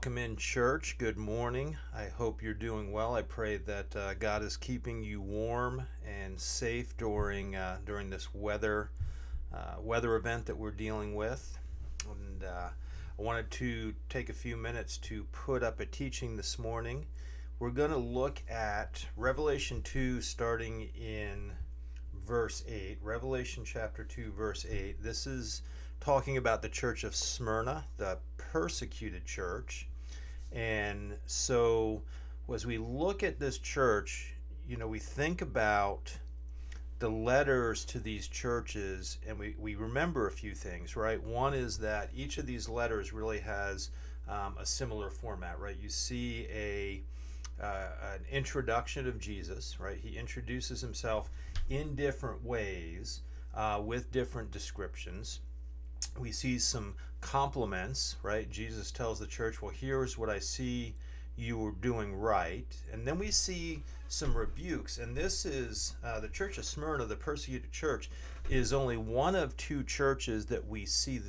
Welcome in, church. Good morning. I hope you're doing well. I pray that God is keeping you warm and safe during this weather event that we're dealing with. And I wanted to take a few minutes to put up a teaching this morning. We're going to look at Revelation 2, starting in verse 8. Revelation chapter 2, verse 8. This is talking about the church of Smyrna, the persecuted church. And so as we look at this church, we think about the letters to these churches, and we remember a few things, right? One is that each of these letters really has a similar format, right? You see an introduction of Jesus, right? He introduces himself in different ways with different descriptions. We see some compliments, right? Jesus tells the church, well, here's what I see you were doing right. And then we see some rebukes. And this is the church of Smyrna, the persecuted church, is only one of two churches that we see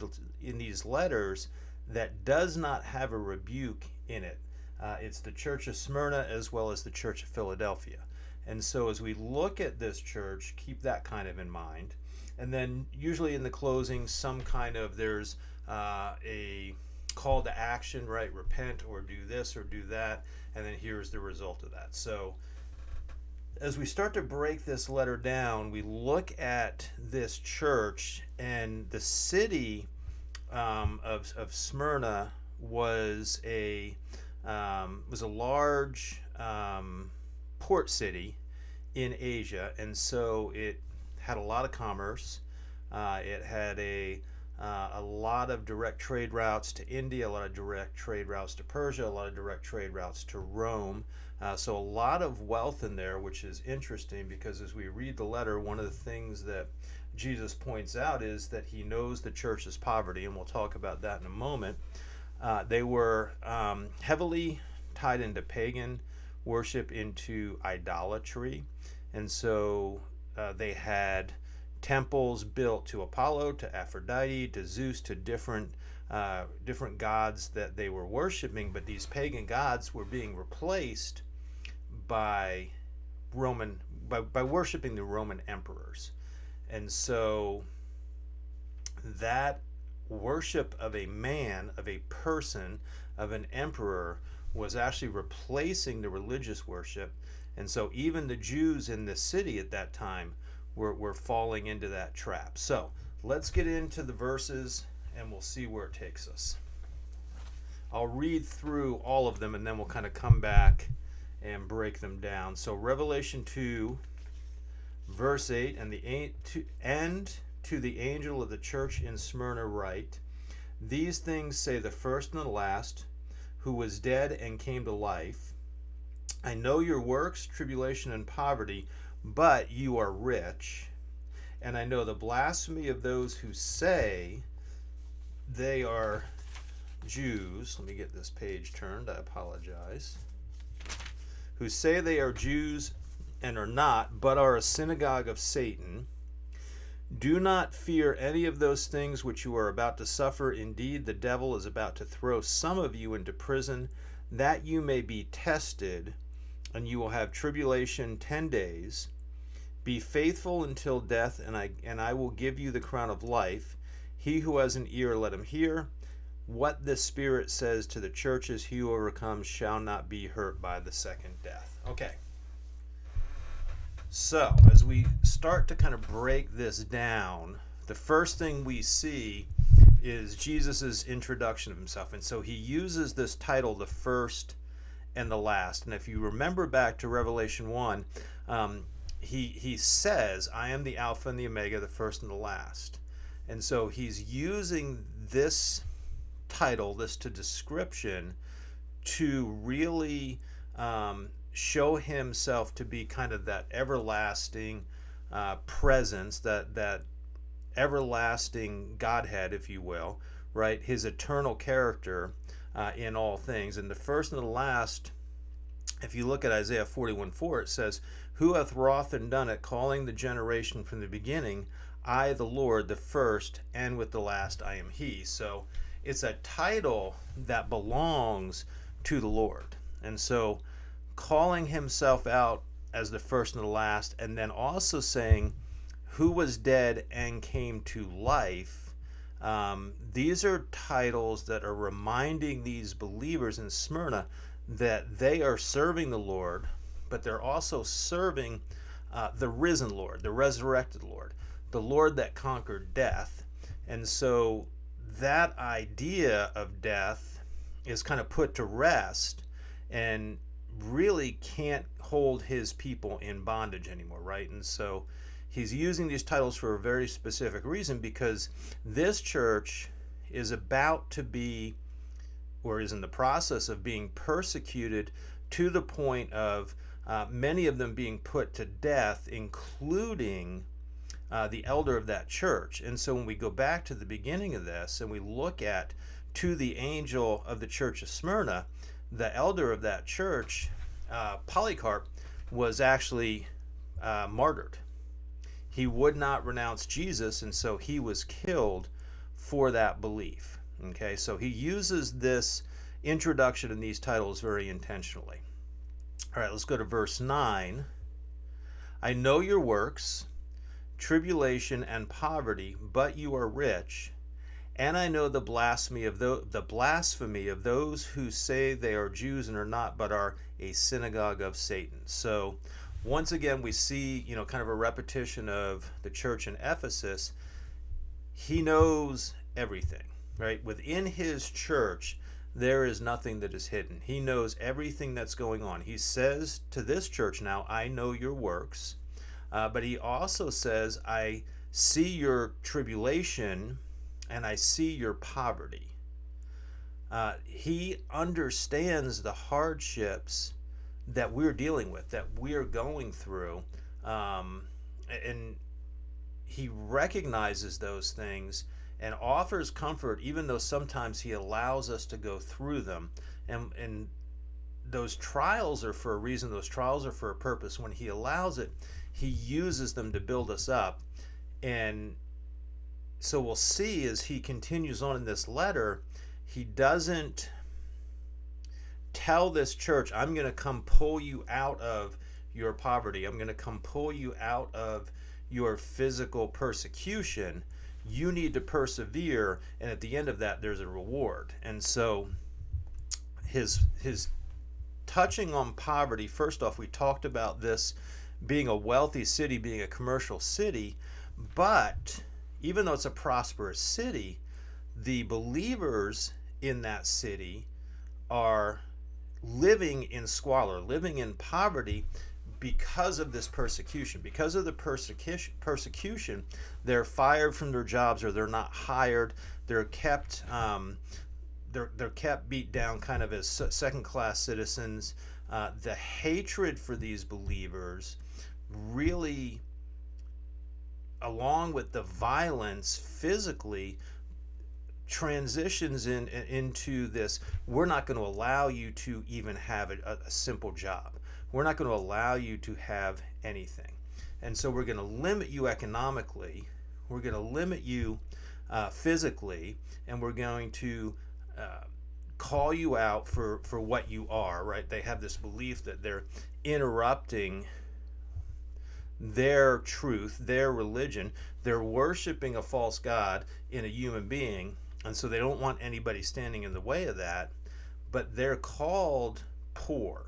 in these letters that does not have a rebuke in it. It's the church of Smyrna as well as the church of Philadelphia. And so as we look at this church, keep that kind of in mind. And then usually in the closing, there's a call to action, right? Repent or do this or do that. And then here's the result of that. So as we start to break this letter down, we look at this church, and the city of Smyrna was a large port city in Asia, and so it had a lot of commerce. It had a lot of direct trade routes to India, a lot of direct trade routes to Persia, a lot of direct trade routes to Rome. So a lot of wealth in there, which is interesting because as we read the letter, one of the things that Jesus points out is that he knows the church's poverty, and we'll talk about that in a moment. They were heavily tied into pagan worship, into idolatry, and so they had temples built to Apollo, to Aphrodite, to Zeus, to different gods that they were worshiping. But these pagan gods were being replaced by worshiping the Roman emperors. And so that worship of a man, of a person, of an emperor was actually replacing the religious worship. And so even the Jews in the city at that time were falling into that trap. So let's get into the verses and we'll see where it takes us. I'll read through all of them and then we'll kind of come back and break them down. So Revelation 2, verse 8, and to the angel of the church in Smyrna write, these things say the first and the last, who was dead and came to life. I know your works, tribulation and poverty, but you are rich. And I know the blasphemy of those who say they are Jews. Let me get this page turned. I apologize. Who say they are Jews and are not, but are a synagogue of Satan. Do not fear any of those things which you are about to suffer. Indeed, the devil is about to throw some of you into prison, that you may be tested, and you will have tribulation 10 days. Be faithful until death, and I will give you the crown of life. He who has an ear, let him hear what the Spirit says to the churches. He who overcomes shall not be hurt by the second death. Okay. So, as we start to kind of break this down, the first thing we see is Jesus' introduction of himself. And so he uses this title, the first and the last. And if you remember back to Revelation 1, he says, I am the Alpha and the Omega, the first and the last. And so he's using this title, this description, to really show himself to be kind of that everlasting presence, that everlasting Godhead, if you will, right? His eternal character in all things. And the first and the last, if you look at Isaiah 41:4, it says, who hath wrought and done it, calling the generation from the beginning, I, the Lord, the first, and with the last I am he. So it's a title that belongs to the Lord. And so calling himself out as the first and the last, and then also saying who was dead and came to life. These are titles that are reminding these believers in Smyrna that they are serving the Lord, but they're also serving the risen Lord, the resurrected Lord, the Lord that conquered death. And so that idea of death is kind of put to rest and really can't hold his people in bondage anymore, right? And so he's using these titles for a very specific reason, because this church is about to be, or is in the process of being, persecuted to the point of many of them being put to death, including the elder of that church. And so when we go back to the beginning of this and we look at to the angel of the church of Smyrna, the elder of that church, Polycarp, was actually martyred. He would not renounce Jesus, and so he was killed for that belief. Okay, so he uses this introduction and these titles very intentionally. All right, let's go to verse 9. I know your works, tribulation and poverty, but you are rich. And I know the blasphemy of those who say they are Jews and are not, but are a synagogue of Satan. So once again, we see, kind of a repetition of the church in Ephesus. He knows everything, right? Within his church, there is nothing that is hidden. He knows everything that's going on. He says to this church now, I know your works. But he also says, I see your tribulation and I see your poverty. He understands the hardships that we're dealing with, that we're going through. And he recognizes those things and offers comfort, even though sometimes he allows us to go through them. And those trials are for a reason. Those trials are for a purpose. When he allows it, he uses them to build us up. And so we'll see as he continues on in this letter, he doesn't tell this church, I'm going to come pull you out of your poverty. I'm going to come pull you out of your physical persecution. You need to persevere, and at the end of that, there's a reward. And so his touching on poverty, first off, we talked about this being a wealthy city, being a commercial city, but even though it's a prosperous city, the believers in that city are living in squalor, living in poverty because of this persecution. Because of the persecution, they're fired from their jobs, or they're not hired. They're kept they're kept beat down kind of as second-class citizens. The hatred for these believers really, along with the violence physically, transitions into this, we're not going to allow you to even have a simple job. We're not going to allow you to have anything. And so we're going to limit you economically. We're going to limit you physically, and we're going to call you out for what you are, right? They have this belief that they're interrupting their truth, their religion. They're worshiping a false god in a human being, and so they don't want anybody standing in the way of that. But they're called poor.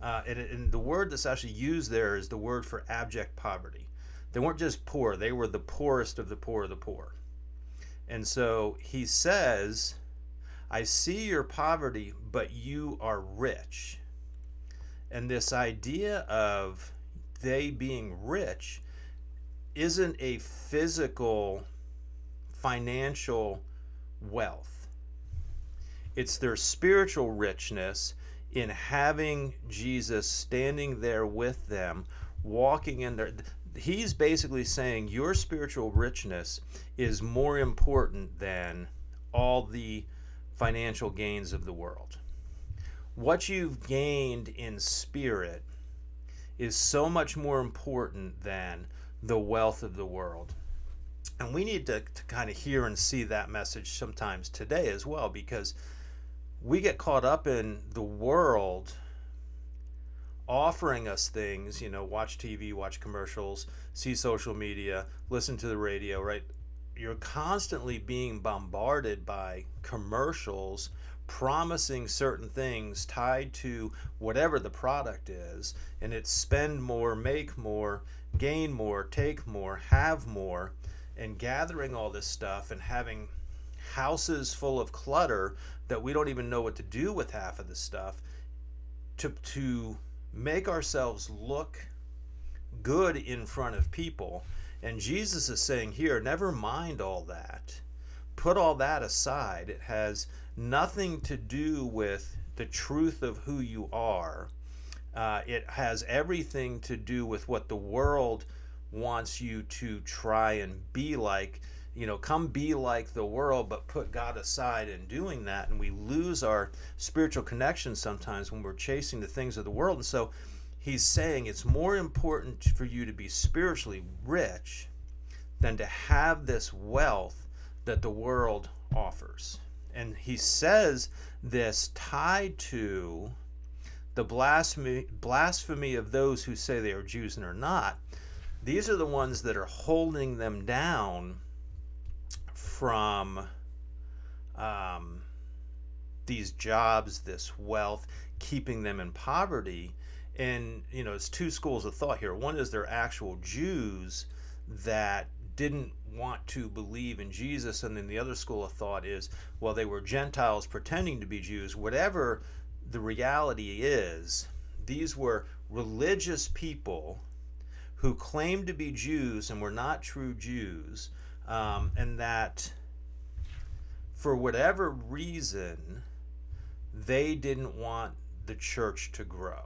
And the word that's actually used there is the word for abject poverty. They weren't just poor, they were the poorest of the poor of the poor. And so he says, I see your poverty, but you are rich. And this idea of they being rich isn't a physical, financial wealth. It's their spiritual richness in having Jesus standing there with them, walking in there. He's basically saying your spiritual richness is more important than all the financial gains of the world. What you've gained in spirit is so much more important than the wealth of the world. And we need to kind of hear and see that message sometimes today as well, because we get caught up in the world offering us things, watch TV, watch commercials, see social media, listen to the radio, right? You're constantly being bombarded by commercials promising certain things tied to whatever the product is, and it's spend more, make more, gain more, take more, have more, and gathering all this stuff and having houses full of clutter that we don't even know what to do with half of the stuff to make ourselves look good in front of people. And Jesus is saying here, never mind all that. Put all that aside. It has nothing to do with the truth of who you are. It has everything to do with what the world wants you to try and be like. Come be like the world, but put God aside in doing that. And we lose our spiritual connection sometimes when we're chasing the things of the world. And so he's saying it's more important for you to be spiritually rich than to have this wealth that the world offers. And he says this tied to the blasphemy of those who say they are Jews and are not. These are the ones that are holding them down from these jobs, this wealth, keeping them in poverty. And it's two schools of thought here. One is they're actual Jews that didn't want to believe in Jesus, and then the other school of thought is, well, they were Gentiles pretending to be Jews. Whatever the reality is, these were religious people who claimed to be Jews and were not true Jews, and that for whatever reason they didn't want the church to grow.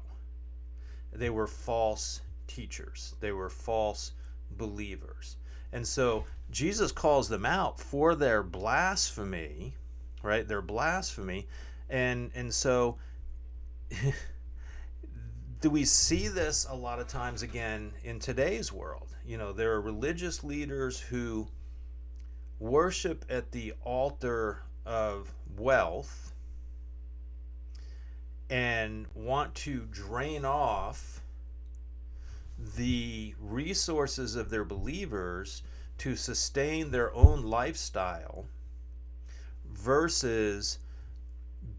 They were false teachers. They were false believers. And so Jesus calls them out for their blasphemy, right? Their blasphemy. And so do we see this a lot of times again in today's world? There are religious leaders who worship at the altar of wealth and want to drain off the resources of their believers to sustain their own lifestyle versus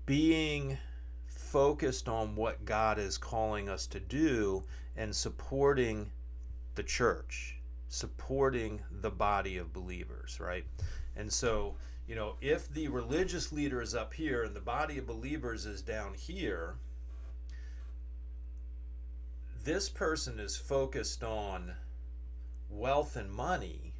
being focused on what God is calling us to do and supporting the church, supporting the body of believers, right? And so, if the religious leader is up here and the body of believers is down here, this person is focused on wealth and money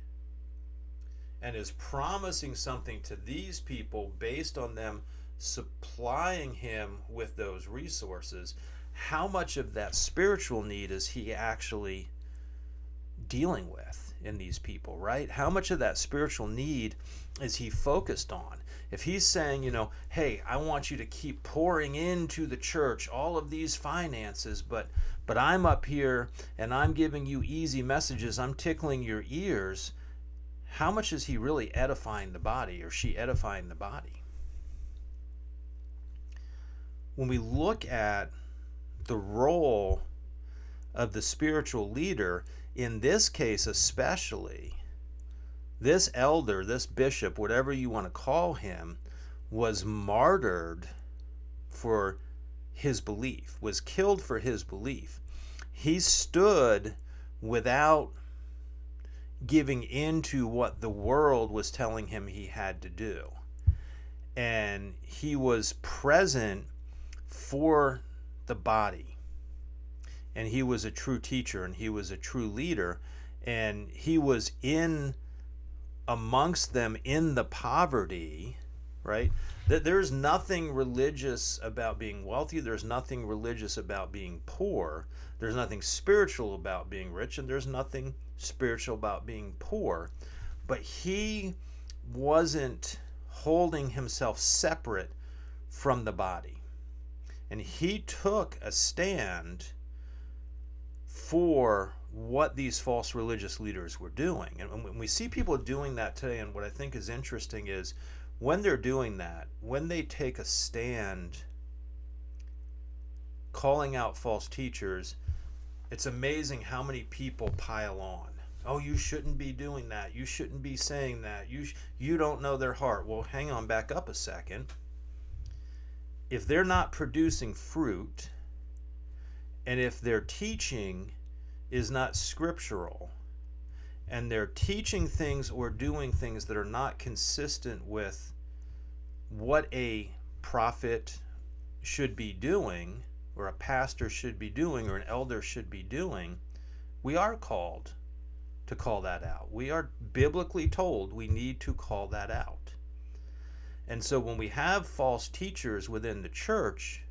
and is promising something to these people based on them supplying him with those resources. How much of that spiritual need is he actually dealing with in these people, right? How much of that spiritual need is he focused on? If he's saying, hey, I want you to keep pouring into the church all of these finances, but I'm up here and I'm giving you easy messages, I'm tickling your ears, how much is he really edifying the body, or she edifying the body? When we look at the role of the spiritual leader, in this case especially, this elder, this bishop, whatever you want to call him, was martyred for his belief, was killed for his belief. He stood without giving into what the world was telling him he had to do. And he was present for the body. And he was a true teacher, and he was a true leader, and he was in amongst them in the poverty, right? That there's nothing religious about being wealthy, there's nothing religious about being poor, there's nothing spiritual about being rich, and there's nothing spiritual about being poor. But he wasn't holding himself separate from the body. And he took a stand for what these false religious leaders were doing. And when we see people doing that today, and what I think is interesting is when they're doing that, when they take a stand calling out false teachers, it's amazing how many people pile on. Oh, you shouldn't be doing that. You shouldn't be saying that. You don't know their heart. Well, hang on, back up a second. If they're not producing fruit, and if their teaching is not scriptural, and they're teaching things or doing things that are not consistent with what a prophet should be doing, or a pastor should be doing, or an elder should be doing, we are called to call that out. We are biblically told we need to call that out. And so when we have false teachers within the church,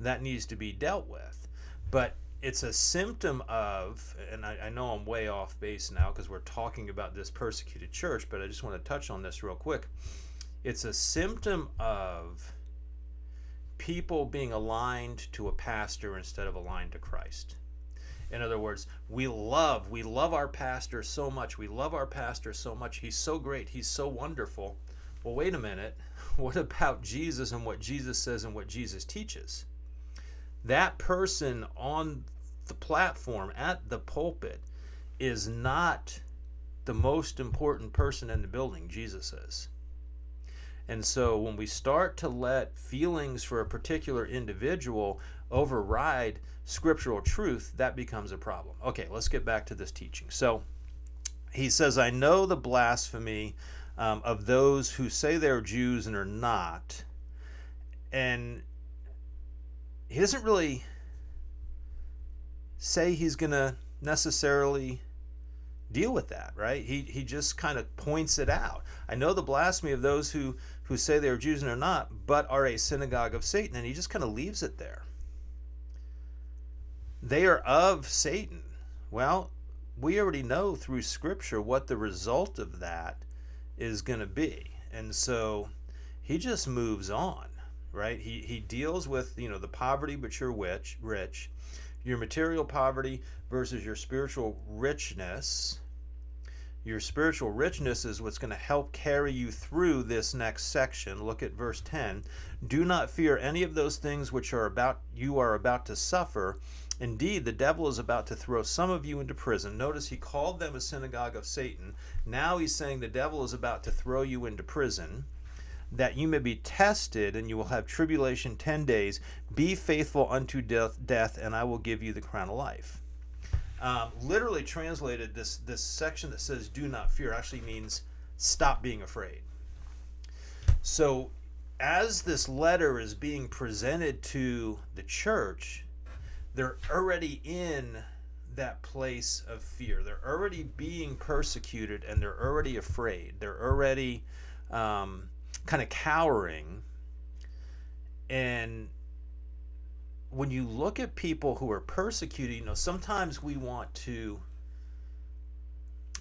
that needs to be dealt with. But it's a symptom of, and I know I'm way off base now because we're talking about this persecuted church, but I just want to touch on this real quick. It's a symptom of people being aligned to a pastor instead of aligned to Christ. In other words, we love our pastor so much. We love our pastor so much. He's so great. He's so wonderful. Well, wait a minute. What about Jesus and what Jesus says and what Jesus teaches? That person on the platform at the pulpit is not the most important person in the building. Jesus is. And so when we start to let feelings for a particular individual override scriptural truth, that becomes a problem. Okay, let's get back to this teaching. So he says, I know the blasphemy of those who say they're Jews and are not. And he doesn't really say he's going to necessarily deal with that, right? He just kind of points it out. I know the blasphemy of those who say they are Jews and are not, but are a synagogue of Satan. And he just kind of leaves it there. They are of Satan. Well, we already know through Scripture what the result of that is going to be. And so he just moves on, right? He deals with, the poverty, but you're rich, your material poverty versus your spiritual richness. Your spiritual richness is what's going to help carry you through this next section. Look at verse 10. Do not fear any of those things which you are about to suffer. Indeed, the devil is about to throw some of you into prison. Notice he called them a synagogue of Satan. Now he's saying the devil is about to throw you into prison, that you may be tested, and you will have tribulation 10 days. Be faithful unto death, and I will give you the crown of life. Literally translated, this section that says do not fear actually means stop being afraid. So as this letter is being presented to the church, they're already in that place of fear. They're already being persecuted, and they're already afraid. They're already kind of cowering. And when you look at people who are persecuted, sometimes we want to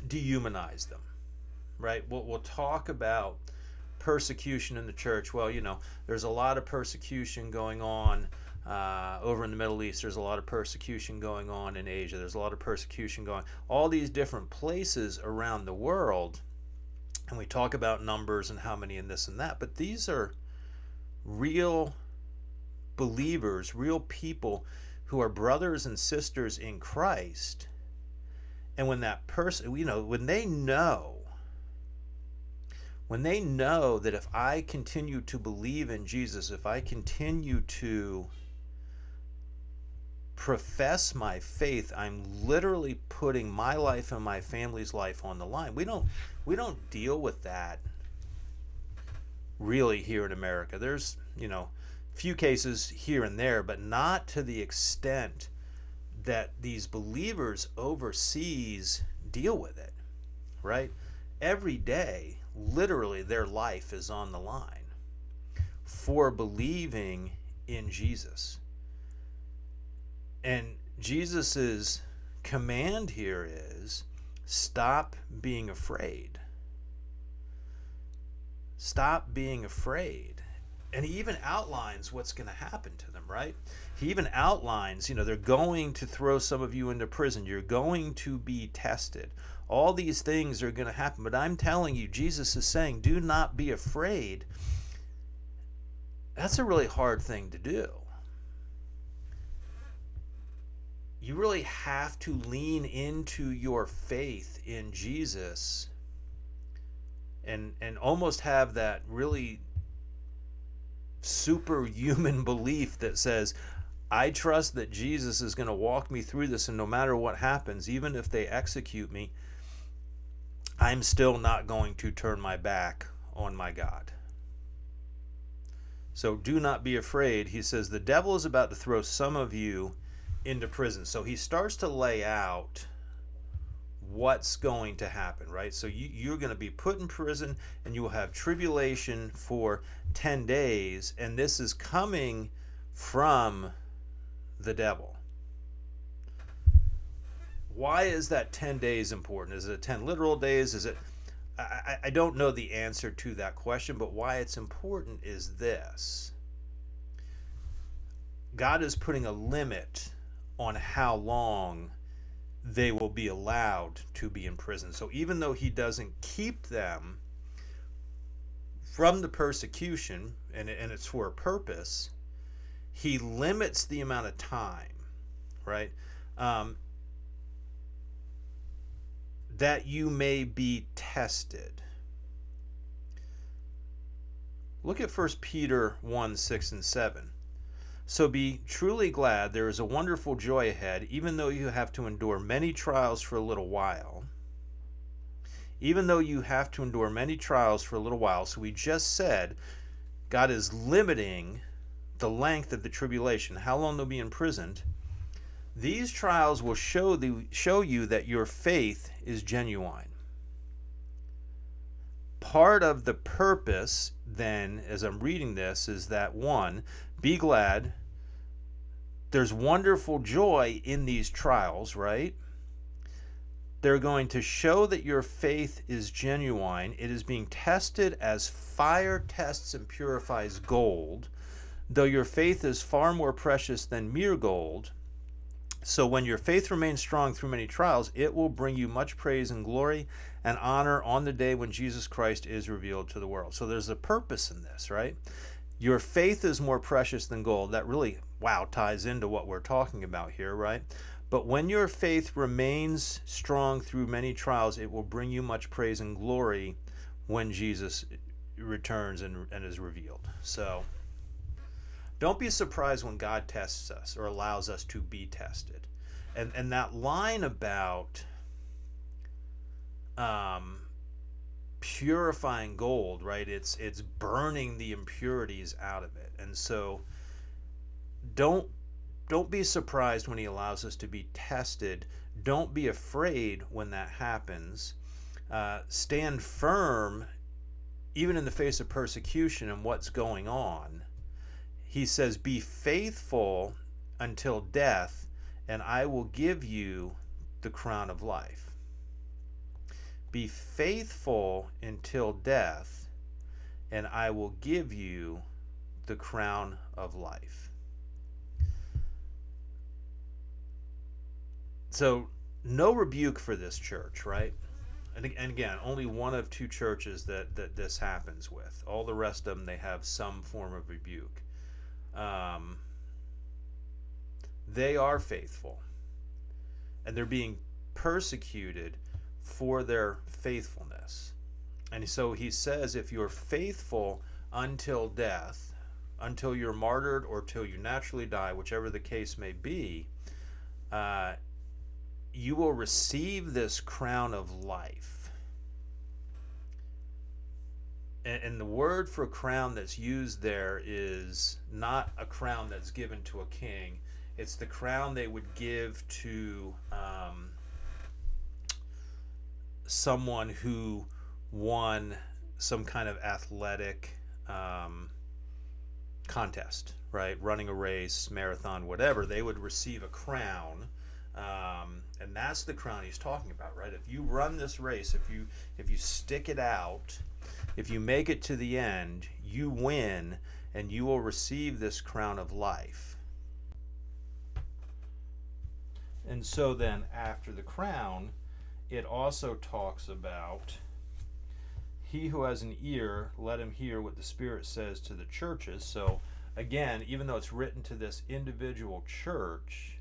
dehumanize them, right? We'll talk about persecution in the church. Well, there's a lot of persecution going on over in the Middle East. There's a lot of persecution going on in Asia. There's a lot of persecution going on. All these different places around the world. And we talk about numbers and how many and this and that. But these are real believers, real people who are brothers and sisters in Christ. And when that person, when they know that if I continue to believe in Jesus, if I continue to profess my faith, I'm literally putting my life and my family's life on the line. We don't deal with that really here in America. There's, few cases here and there, but not to the extent that these believers overseas deal with it, right? Every day, literally, their life is on the line for believing in Jesus. And Jesus's command here is stop being afraid. Stop being afraid. And he even outlines what's going to happen to them, right? He even outlines, they're going to throw some of you into prison. You're going to be tested. All these things are going to happen. But I'm telling you, Jesus is saying, do not be afraid. That's a really hard thing to do. You really have to lean into your faith in Jesus and almost have that really superhuman belief that says, I trust that Jesus is going to walk me through this, and no matter what happens, even if they execute me, I'm still not going to turn my back on my God. So do not be afraid. He says the devil is about to throw some of you into prison. So he starts to lay out what's going to happen, right? So you're going to be put in prison, and you will have tribulation for 10 days, and this is coming from the devil. Why is that 10 days important? Is it 10 literal days? Is it? I don't know the answer to that question, but why it's important is this. God is putting a limit on how long they will be allowed to be in prison. So even though he doesn't keep them from the persecution, and it's for a purpose, he limits the amount of time, right? That you may be tested. Look at 1 Peter 1, 6 and 7. So be truly glad, there is a wonderful joy ahead, even though you have to endure many trials for a little while. Even though you have to endure many trials for a little while. So we just said God is limiting the length of the tribulation, how long they'll be imprisoned. These trials will show you that your faith is genuine. Part of the purpose, then, as I'm reading this, is that, one, be glad. There's wonderful joy in these trials, right? They're going to show that your faith is genuine. It is being tested as fire tests and purifies gold, though your faith is far more precious than mere gold. So when your faith remains strong through many trials, it will bring you much praise and glory and honor on the day when Jesus Christ is revealed to the world. So there's a purpose in this, right? Your faith is more precious than gold. That really, ties into what we're talking about here, right? But when your faith remains strong through many trials, it will bring you much praise and glory when Jesus returns and is revealed. So don't be surprised when God tests us or allows us to be tested. And that line about purifying gold, right? It's burning the impurities out of it. And so don't be surprised when he allows us to be tested. Don't be afraid when that happens. Stand firm even in the face of persecution and what's going on. He says, be faithful until death, and I will give you the crown of life. Be faithful until death, and I will give you the crown of life. So, no rebuke for this church, right? And again, only one of two churches that this happens with. All the rest of them, they have some form of rebuke. They are faithful, and they're being persecuted for their faithfulness. And so he says, if you're faithful until death, until you're martyred or till you naturally die, whichever the case may be, you will receive this crown of life. And the word for crown that's used there is not a crown that's given to a king. It's the crown they would give to someone who won some kind of athletic contest, right? Running a race, marathon, whatever. They would receive a crown. And that's the crown he's talking about, right? If you run this race, if you stick it out, if you make it to the end, you win, and you will receive this crown of life. And so then after the crown, it also talks about, he who has an ear, let him hear what the Spirit says to the churches. So again, even though it's written to this individual church,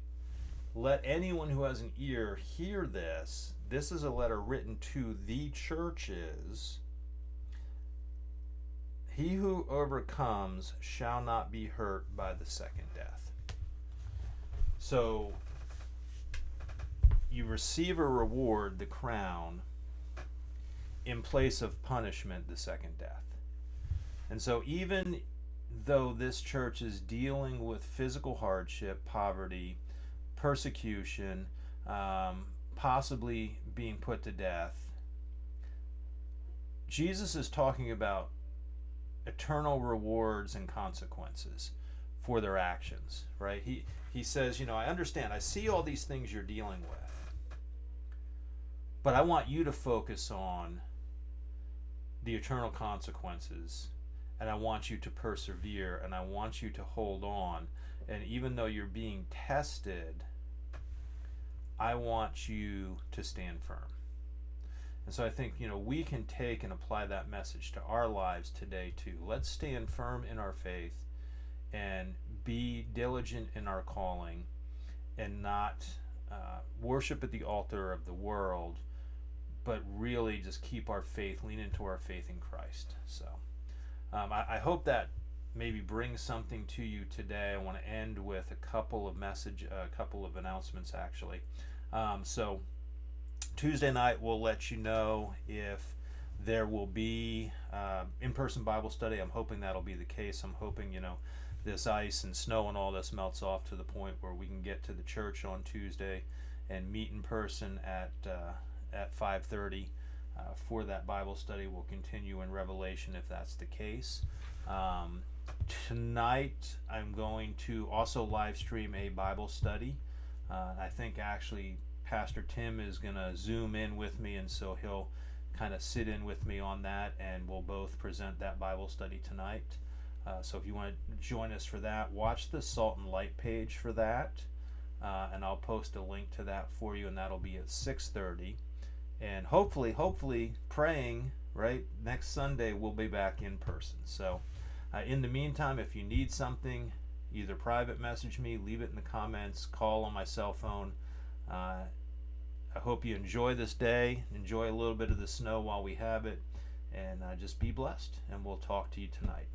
let anyone who has an ear hear this. This is a letter written to the churches. He who overcomes shall not be hurt by the second death. So you receive a reward, the crown, in place of punishment, the second death. And so even though this church is dealing with physical hardship, poverty, persecution, possibly being put to death, Jesus is talking about eternal rewards and consequences for their actions, right? He says, I understand, I see all these things you're dealing with, but I want you to focus on the eternal consequences, and I want you to persevere, and I want you to hold on. And even though you're being tested, I want you to stand firm. And so I think, we can take and apply that message to our lives today too. Let's stand firm in our faith and be diligent in our calling, and not worship at the altar of the world, but really just keep our faith, lean into our faith in Christ. So I hope that maybe brings something to you today. I want to end with a couple of announcements actually. So Tuesday night we'll let you know if there will be in-person Bible study. I'm hoping that'll be the case. I'm hoping this ice and snow and all this melts off to the point where we can get to the church on Tuesday and meet in person at 5:30 for that Bible study. We'll continue in Revelation if that's the case. Tonight I'm going to also live stream a Bible study. I think actually Pastor Tim is going to zoom in with me, and so he'll kind of sit in with me on that, and we'll both present that Bible study tonight. So if you want to join us for that, watch the Salt and Light page for that, and I'll post a link to that for you, and that'll be at 6:30. And hopefully praying, right, next Sunday we'll be back in person. So in the meantime, if you need something, either private message me, leave it in the comments, call on my cell phone. I hope you enjoy this day, enjoy a little bit of the snow while we have it, and just be blessed, and we'll talk to you tonight.